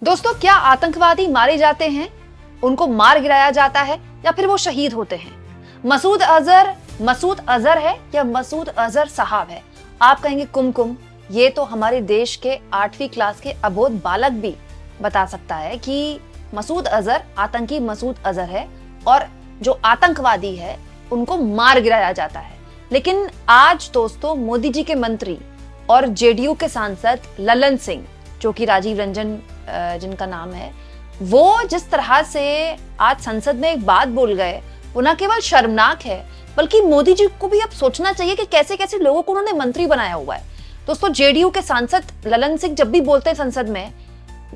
दोस्तों, क्या आतंकवादी मारे जाते हैं, उनको मार गिराया जाता है या फिर वो शहीद होते हैं? मसूद अजहर है या मसूद अजहर साहब है? आप कहेंगे कुमकुम, ये तो हमारे देश के 8वीं क्लास के अबोध बालक भी बता सकता है कि मसूद अजहर आतंकी मसूद अजहर है और जो आतंकवादी है उनको मार गिराया जाता है। लेकिन आज दोस्तों, मोदी जी के मंत्री और जेडीयू के सांसद ललन सिंह, जो कि राजीव रंजन जिनका नाम है, वो जिस तरह से आज संसद में एक बात बोल गए, वो न केवल शर्मनाक है बल्कि मोदी जी को भी अब सोचना चाहिए कि कैसे कैसे लोगों को उन्होंने मंत्री बनाया हुआ है। दोस्तों, जेडीयू के सांसद ललन सिंह जब भी बोलते हैं संसद में,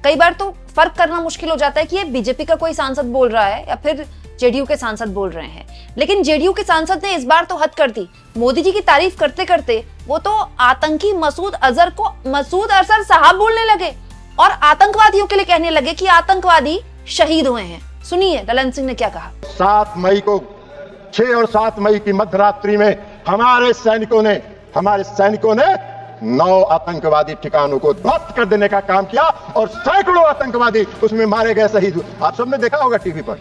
कई बार तो फर्क करना मुश्किल हो जाता है कि ये बीजेपी का कोई सांसद बोल रहा है या फिर जेडीयू के सांसद बोल रहे हैं। लेकिन जेडीयू के सांसद ने इस बार तो हद कर दी। मोदी जी की तारीफ करते करते वो तो आतंकी मसूद अजहर को मसूद अजहर साहब बोलने लगे और आतंकवादियों के लिए कहने लगे कि आतंकवादी शहीद हुए हैं। सुनिए ललन सिंह ने क्या कहा। 7 मई को 6 और 7 मई की मध्यरात्रि में हमारे सैनिकों ने 9 आतंकवादी ठिकानों को ध्वस्त कर देने का काम किया और सैकड़ों आतंकवादी उसमें मारे गए, शहीद हुए। आप सबने देखा होगा टीवी पर,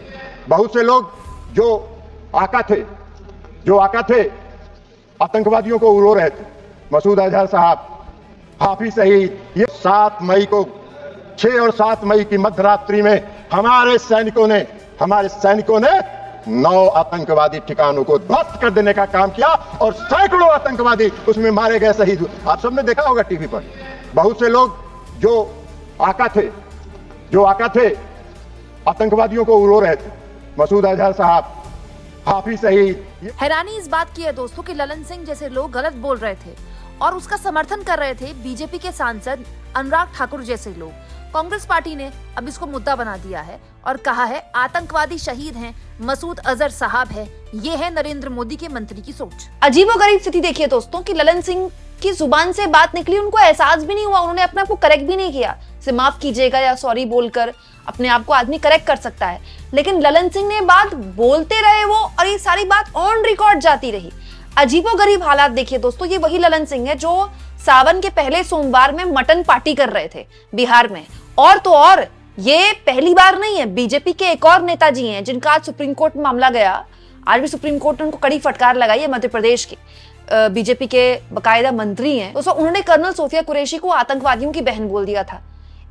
बहुत से लोग जो आका थे आतंकवादियों को उड़ो रहे थे। मसूद अजहर साहब, हाफिज शहीद। ये 7 मई को 6 और 7 मई की मध्यरात्रि में हमारे सैनिकों ने 9 आतंकवादी ठिकानों को ध्वस्त कर देने का काम किया और सैकड़ों आतंकवादी उसमें मारे गए, शहीद हुए। आप सबने देखा होगा टीवी पर, बहुत से लोग जो आका थे आतंकवादियों को उड़ो रहे थे। मसूद अजहर साहब, हाफिज शहीद। हैरानी इस बात की है दोस्तों कि ललन सिंह जैसे लोग गलत बोल रहे थे और उसका समर्थन कर रहे थे बीजेपी के सांसद अनुराग ठाकुर जैसे लोग। कांग्रेस पार्टी ने अब इसको मुद्दा बना दिया है और कहा है आतंकवादी शहीद हैं, मसूद अजहर साहब है। ये है नरेंद्र मोदी के मंत्री की सोच। अजीबोगरीब स्थिति देखिए दोस्तों कि ललन सिंह की जुबान से बात निकली, उनको एहसास भी नहीं हुआ, उन्होंने अपने आप को करेक्ट भी नहीं किया। से माफ कीजिएगा या सॉरी बोलकर अपने आप को आदमी करेक्ट कर सकता है, लेकिन ललन सिंह ने बात बोलते रहे वो, और ये सारी बात ऑन रिकॉर्ड जाती रही। अजीबोगरीब हालात देखिए दोस्तों, ये वही ललन सिंह है जो सावन के पहले सोमवार में मटन पार्टी कर रहे थे बिहार में। और तो और ये पहली बार नहीं है, बीजेपी के एक और नेताजी हैं जिनका आज सुप्रीम कोर्ट में मामला गया। आज भी सुप्रीम कोर्ट ने उनको कड़ी फटकार लगाई है। मध्य प्रदेश के बीजेपी के बकायदा मंत्री हैं दोस्तों, उन्होंने कर्नल सोफिया कुरैशी को आतंकवादियों की बहन बोल दिया था।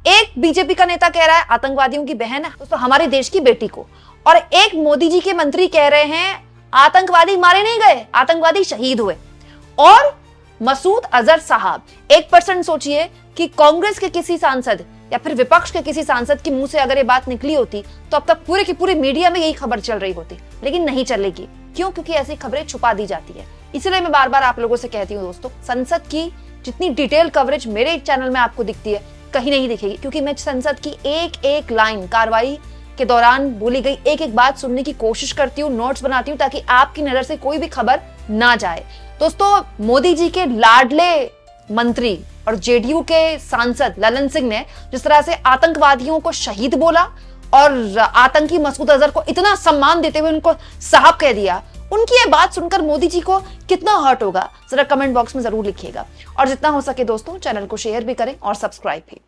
एक बीजेपी का नेता कह रहा है आतंकवादियों की बहन है दोस्तों हमारे देश की बेटी को, और एक मोदी जी के मंत्री कह रहे हैं आतंकवादी मारे नहीं गए, आतंकवादी शहीद हुए। और मसूद अजहर साहब, 1% सोचिए कि कांग्रेस के किसी सांसद या फिर विपक्ष के किसी सांसद के मुंह से अगर ये बात निकली होती तो अब तक पूरे की पूरे मीडिया में यही खबर चल रही होती, लेकिन नहीं चलेगी। क्यों? क्योंकि ऐसी खबरें छुपा दी जाती है। इसलिए मैं बार बार आप लोगों से कहती हूँ दोस्तों, संसद की जितनी डिटेल कवरेज मेरे चैनल में आपको दिखती है कहीं नहीं दिखेगी, क्योंकि मैं संसद की एक एक लाइन, कार्रवाई के दौरान बोली गई एक एक बात सुनने की कोशिश करती हूँ, नोट्स बनाती हूँ ताकि आपकी नजर से कोई भी खबर ना जाए। दोस्तों, मोदी जी के लाडले मंत्री और जेडीयू के सांसद ललन सिंह ने जिस तरह से आतंकवादियों को शहीद बोला और आतंकी मसूद अजहर को इतना सम्मान देते हुए उनको साहब कह दिया, उनकी ये बात सुनकर मोदी जी को कितना हर्ट होगा, जरा कमेंट बॉक्स में जरूर लिखिएगा। और जितना हो सके दोस्तों, चैनल को शेयर भी करें और सब्सक्राइब भी।